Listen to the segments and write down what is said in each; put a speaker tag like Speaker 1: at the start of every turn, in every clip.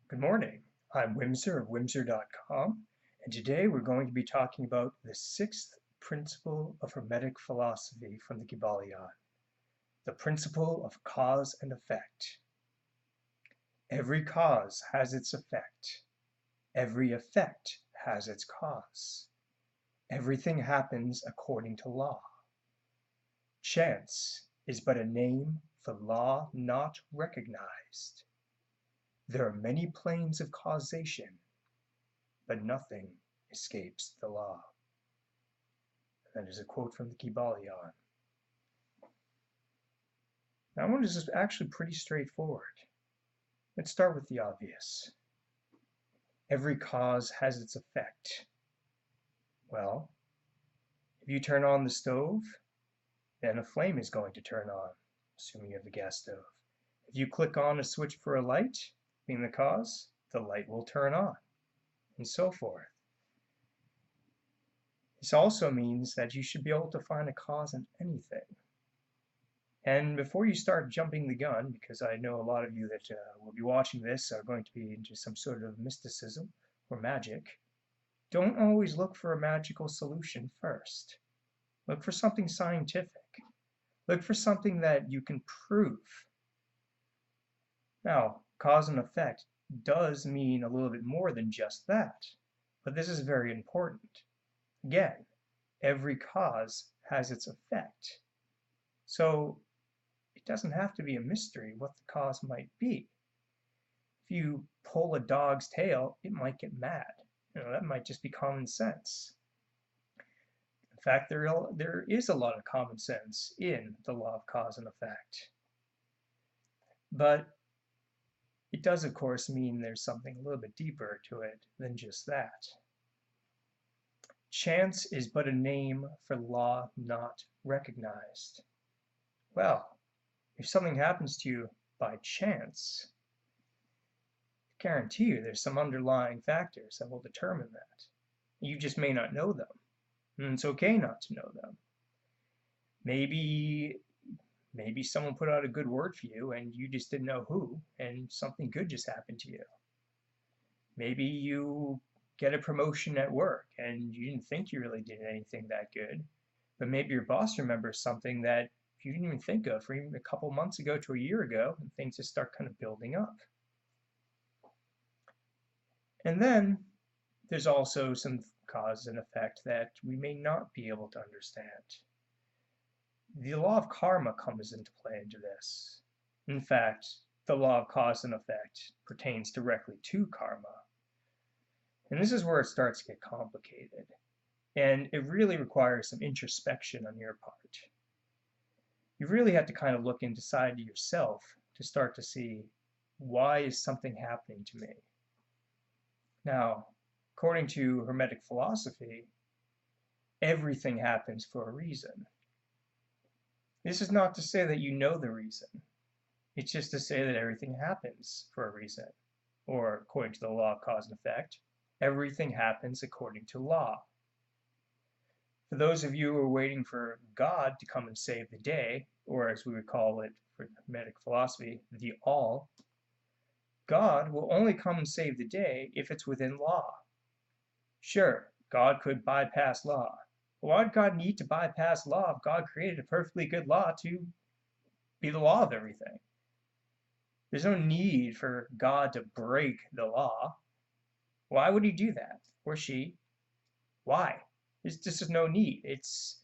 Speaker 1: Good morning. I'm Wimsaur of Wimsaur.com, and today we're going to be talking about the sixth principle of Hermetic philosophy from the Kybalion, the principle of cause and effect. Every cause has its effect. Every effect has its cause. Everything happens according to law. Chance is but a name for law not recognized. There are many planes of causation, but nothing escapes the law. That is a quote from the Kybalion. That one is actually pretty straightforward. Let's start with the obvious. Every cause has its effect. Well, if you turn on the stove, then a flame is going to turn on, assuming you have a gas stove. If you click on a switch for a light, being the cause, the light will turn on, and so forth. This also means that you should be able to find a cause in anything. And before you start jumping the gun, because I know a lot of you that will be watching this are going to be into some sort of mysticism or magic, don't always look for a magical solution first. Look for something scientific. Look for something that you can prove. Now, cause and effect does mean a little bit more than just that, but this is very important. Again, every cause has its effect. So it doesn't have to be a mystery what the cause might be. If you pull a dog's tail, it might get mad. That might just be common sense. In fact, there is a lot of common sense in the law of cause and effect. But it does, of course, mean there's something a little bit deeper to it than just that. Chance is but a name for law not recognized. Well, if something happens to you by chance, I guarantee you there's some underlying factors that will determine that. You just may not know them, and it's okay not to know them. Maybe someone put out a good word for you and you just didn't know who, and something good just happened to you. Maybe you get a promotion at work and you didn't think you really did anything that good, but maybe your boss remembers something that you didn't even think of from even a couple months ago to a year ago, and things just start kind of building up. And then there's also some cause and effect that we may not be able to understand. The law of karma comes into play into this. In fact, the law of cause and effect pertains directly to karma. And this is where it starts to get complicated. And it really requires some introspection on your part. You really have to kind of look inside yourself to start to see, why is something happening to me? Now, according to Hermetic philosophy, everything happens for a reason. This is not to say that you know the reason. It's just to say that everything happens for a reason. Or, according to the law of cause and effect, everything happens according to law. For those of you who are waiting for God to come and save the day, or as we would call it for Hermetic philosophy, the all, God will only come and save the day if it's within law. Sure, God could bypass law. Why would God need to bypass law if God created a perfectly good law to be the law of everything? There's no need for God to break the law. Why would he do that? Or she? Why? There's just no need. It's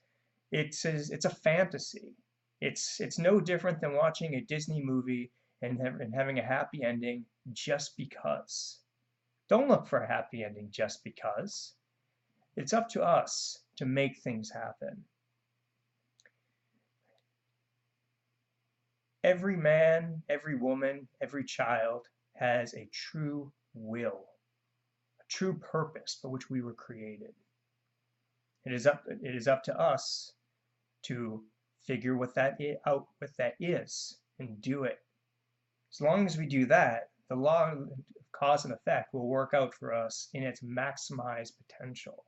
Speaker 1: a fantasy. It's no different than watching a Disney movie and having a happy ending just because. Don't look for a happy ending just because. It's up to us to make things happen. Every man, every woman, every child has a true will, a true purpose for which we were created. It is up to us to figure out what that is and do it. As long as we do that, the law of cause and effect will work out for us in its maximized potential.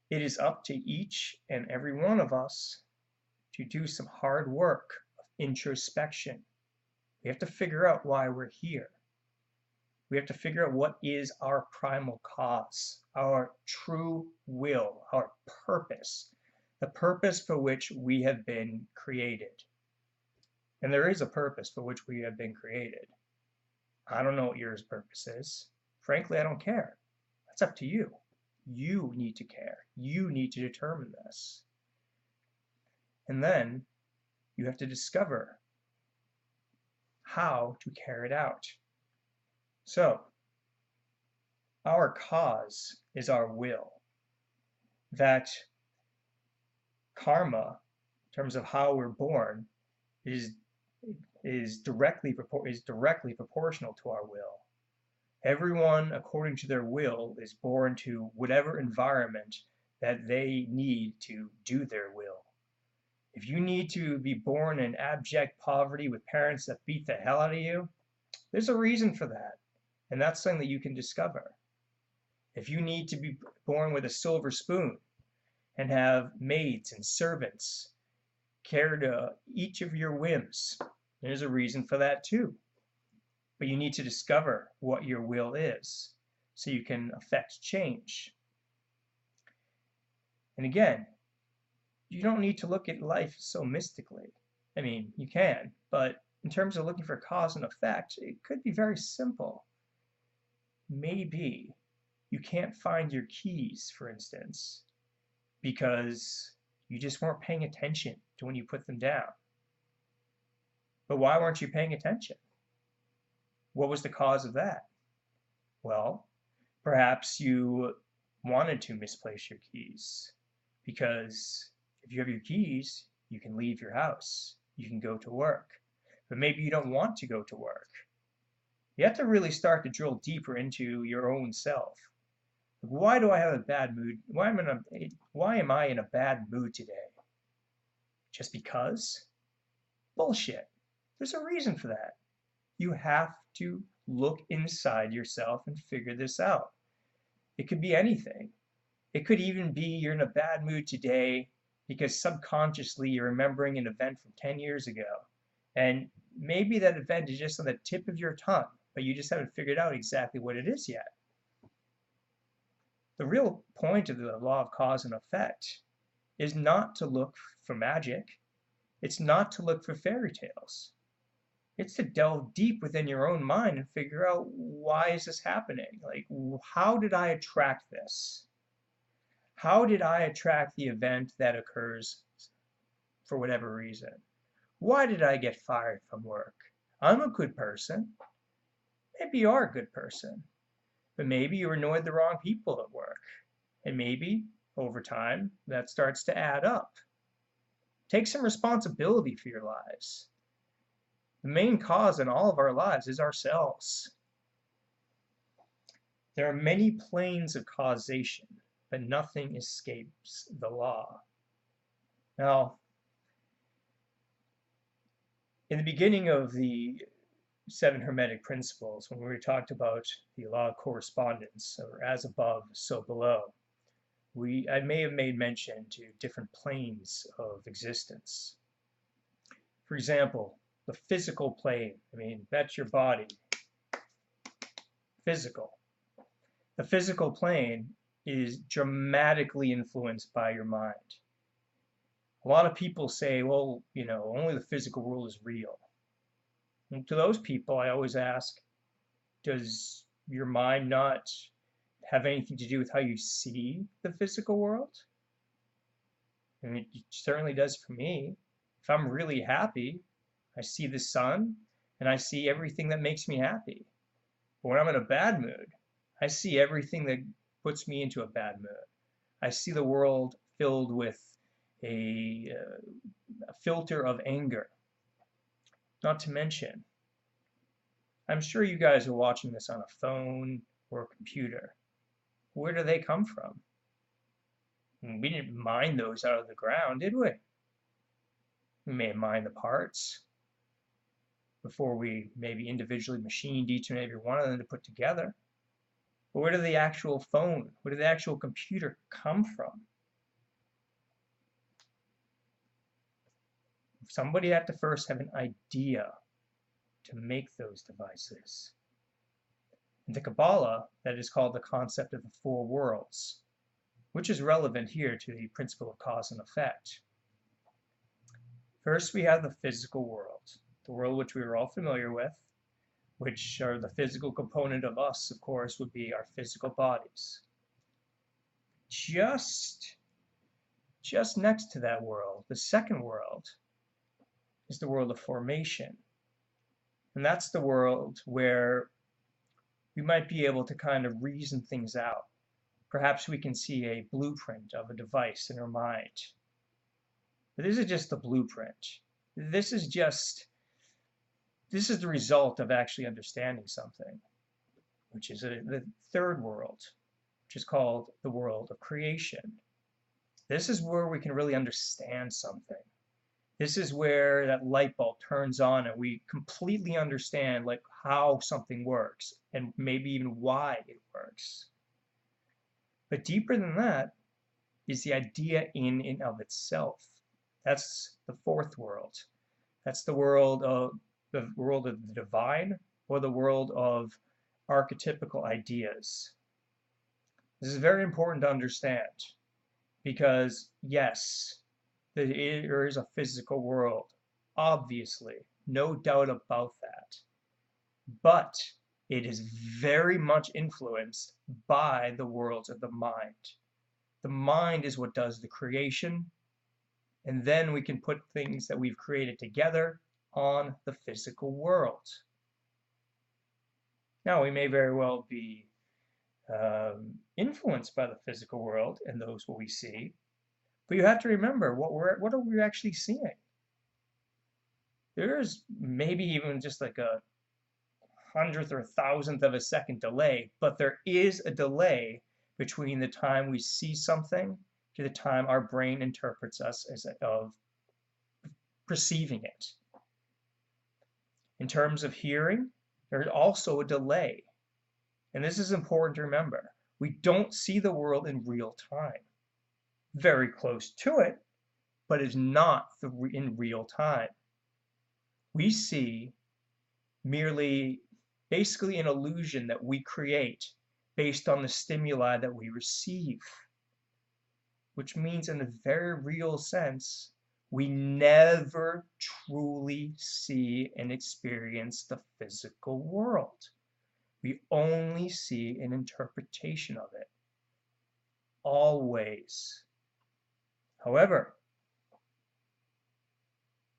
Speaker 1: It is up to each and every one of us to do some hard work of introspection. We have to figure out why we're here. We have to figure out what is our primal cause, our true will, our purpose, the purpose for which we have been created. And there is a purpose for which we have been created. I don't know what yours purpose is. Frankly, I don't care. That's up to you. You need to care. You need to determine this. And then you have to discover how to carry it out. So, our cause is our will. That karma, in terms of how we're born, is directly proportional to our will. Everyone, according to their will, is born to whatever environment that they need to do their will. If you need to be born in abject poverty with parents that beat the hell out of you, there's a reason for that. And that's something that you can discover. If you need to be born with a silver spoon and have maids and servants care to each of your whims, there's a reason for that too. But you need to discover what your will is so you can affect change. And again, you don't need to look at life so mystically. I mean, you can, but in terms of looking for cause and effect, it could be very simple. Maybe you can't find your keys, for instance, because you just weren't paying attention to when you put them down. But why weren't you paying attention? What was the cause of that? Well, perhaps you wanted to misplace your keys, because if you have your keys, you can leave your house, you can go to work, but maybe you don't want to go to work. You have to really start to drill deeper into your own self. Why do I have a bad mood? Why am I in a bad mood today? Just because? Bullshit. There's a reason for that. You have to look inside yourself and figure this out. It could be anything. It could even be you're in a bad mood today because subconsciously you're remembering an event from 10 years ago. And maybe that event is just on the tip of your tongue, but you just haven't figured out exactly what it is yet. The real point of the law of cause and effect is not to look for magic. It's not to look for fairy tales. It's to delve deep within your own mind and figure out, why is this happening? Like, how did I attract this? How did I attract the event that occurs for whatever reason? Why did I get fired from work? I'm a good person. Maybe you are a good person, but maybe you annoyed the wrong people at work. And maybe, over time, that starts to add up. Take some responsibility for your lives. The main cause in all of our lives is ourselves. There are many planes of causation, but nothing escapes the law. Now, in the beginning of the 7 Hermetic principles, when we talked about the law of correspondence, or as above, so below, I may have made mention to different planes of existence. For example, the physical plane. I mean, that's your body. Physical. The physical plane is dramatically influenced by your mind. A lot of people say, well, only the physical world is real. And to those people, I always ask, does your mind not have anything to do with how you see the physical world? I mean, it certainly does for me. If I'm really happy, I see the sun, and I see everything that makes me happy. But when I'm in a bad mood, I see everything that puts me into a bad mood. I see the world filled with a filter of anger. Not to mention, I'm sure you guys are watching this on a phone or a computer. Where do they come from? We didn't mine those out of the ground, did we? We may have mined the parts before we maybe individually machined each and every one of them to put together. But where did the actual phone, where did the actual computer come from? Somebody had to first have an idea to make those devices. In the Kabbalah, that is called the concept of the four worlds, which is relevant here to the principle of cause and effect. First, we have the physical world, the world which we are all familiar with, which are the physical component of us, of course, would be our physical bodies. Just next to that world, the second world, is the world of formation. And that's the world where we might be able to kind of reason things out. Perhaps we can see a blueprint of a device in our mind. But this is just the blueprint. This is the result of actually understanding something, which is the third world, which is called the world of creation. This is where we can really understand something. This is where that light bulb turns on and we completely understand like how something works and maybe even why it works. But deeper than that is the idea in and of itself. That's the fourth world. That's the world of the divine, or the world of archetypical ideas. This is very important to understand because yes, there is a physical world, obviously, no doubt about that. But it is very much influenced by the worlds of the mind. The mind is what does the creation, and then we can put things that we've created together on the physical world. Now, we may very well be influenced by the physical world and those what we see, but you have to remember what are we actually seeing? There's maybe even just like a 100th or 1,000th of a second delay, but there is a delay between the time we see something to the time our brain interprets us as of perceiving it. In terms of hearing, there's also a delay. And this is important to remember. We don't see the world in real time. Very close to it, but is not in real time. We see merely basically an illusion that we create based on the stimuli that we receive, which means in a very real sense, we never truly see and experience the physical world. We only see an interpretation of it. Always. However,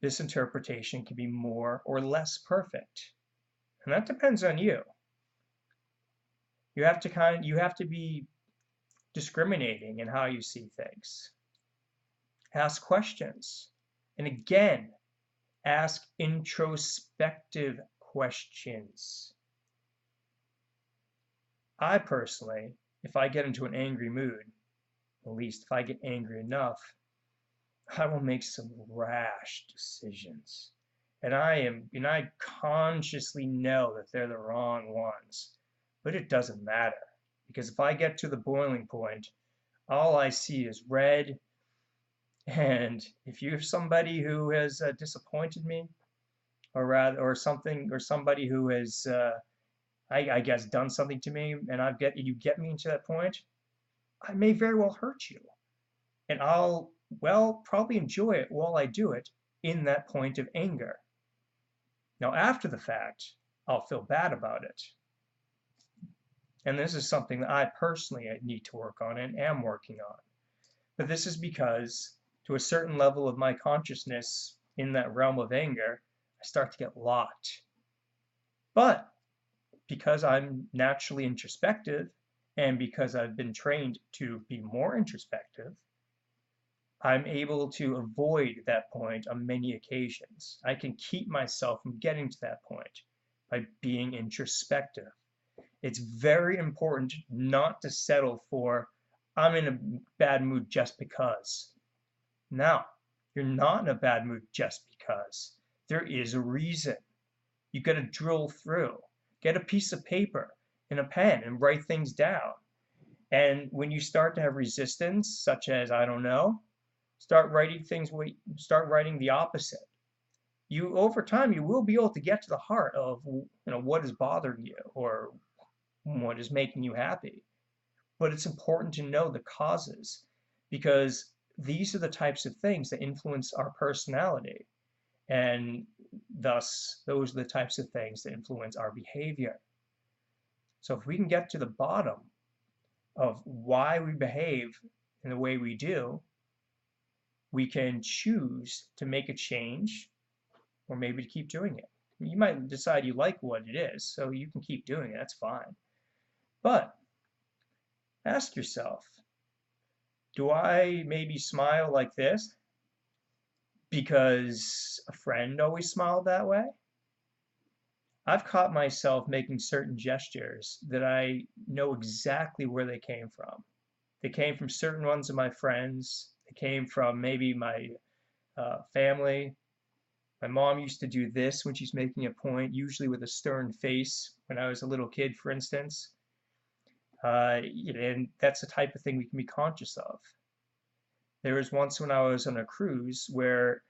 Speaker 1: this interpretation can be more or less perfect. And that depends on you. You have to be discriminating in how you see things. Ask questions. And again, ask introspective questions. I personally, if I get into an angry mood, at least if I get angry enough, I will make some rash decisions. And I consciously know that they're the wrong ones. But it doesn't matter. Because if I get to the boiling point, all I see is red. And if you're somebody who has disappointed me, or somebody who has, I guess, done something to me, and you get me into that point, I may very well hurt you. And I'll, well, probably enjoy it while I do it in that point of anger. Now, after the fact, I'll feel bad about it. And this is something that I personally need to work on and am working on. But this is because, to a certain level of my consciousness in that realm of anger, I start to get locked. But because I'm naturally introspective, and because I've been trained to be more introspective, I'm able to avoid that point on many occasions. I can keep myself from getting to that point by being introspective. It's very important not to settle for, I'm in a bad mood just because. Now, you're not in a bad mood just because. There is a reason. You got to drill through. Get a piece of paper and a pen and write things down. And when you start to have resistance, such as, I don't know, start writing the opposite. you over time you will be able to get to the heart of what is bothering you or what is making you happy. But it's important to know the causes because these are the types of things that influence our personality. And thus, those are the types of things that influence our behavior. So if we can get to the bottom of why we behave in the way we do, we can choose to make a change or maybe to keep doing it. You might decide you like what it is, so you can keep doing it, that's fine. But ask yourself, do I maybe smile like this because a friend always smiled that way? I've caught myself making certain gestures that I know exactly where they came from. They came from certain ones of my friends. They came from maybe my family. My mom used to do this when she's making a point, usually with a stern face when I was a little kid, for instance. And that's the type of thing we can be conscious of. There was once when I was on a cruise where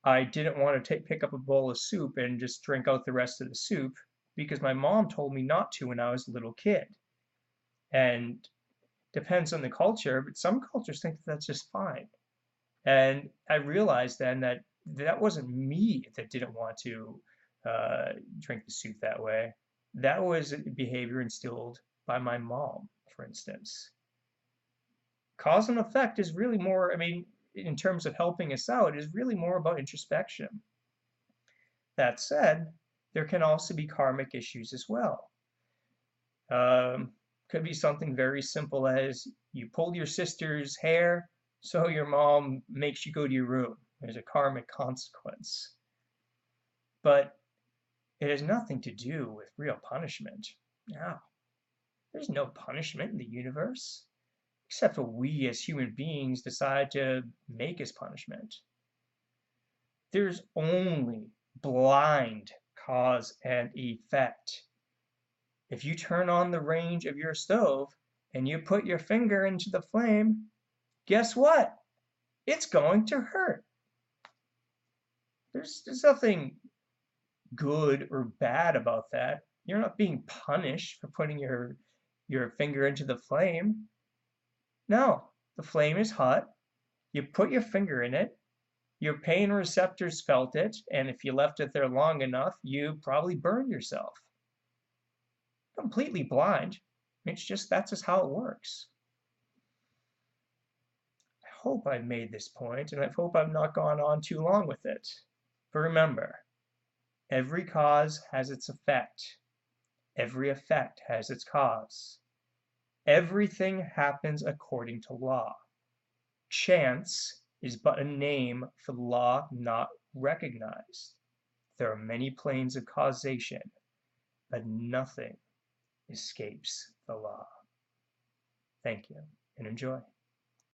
Speaker 1: I didn't want to pick up a bowl of soup and just drink out the rest of the soup because my mom told me not to when I was a little kid. And depends on the culture, but some cultures think that that's just fine. And I realized then that that wasn't me that didn't want to drink the soup that way. That was a behavior instilled by my mom, for instance. Cause and effect is really more, I mean, in terms of helping us out, is really more about introspection. That said, there can also be karmic issues as well. Could be something very simple as you pulled your sister's hair, so your mom makes you go to your room. There's a karmic consequence. But it has nothing to do with real punishment. No, there's no punishment in the universe, except for we as human beings decide to make as punishment. There's only blind cause and effect. If you turn on the range of your stove and you put your finger into the flame, guess what? It's going to hurt. There's nothing good or bad about that. You're not being punished for putting your finger into the flame. No, the flame is hot. You put your finger in it. Your pain receptors felt it, and if you left it there long enough, you probably burned yourself. Completely blind. It's just that's just how it works. I hope I've made this point, and I hope I've not gone on too long with it. But remember, every cause has its effect. Every effect has its cause. Everything happens according to law. Chance is but a name for the law not recognized. There are many planes of causation, but nothing escapes the law. Thank you and enjoy.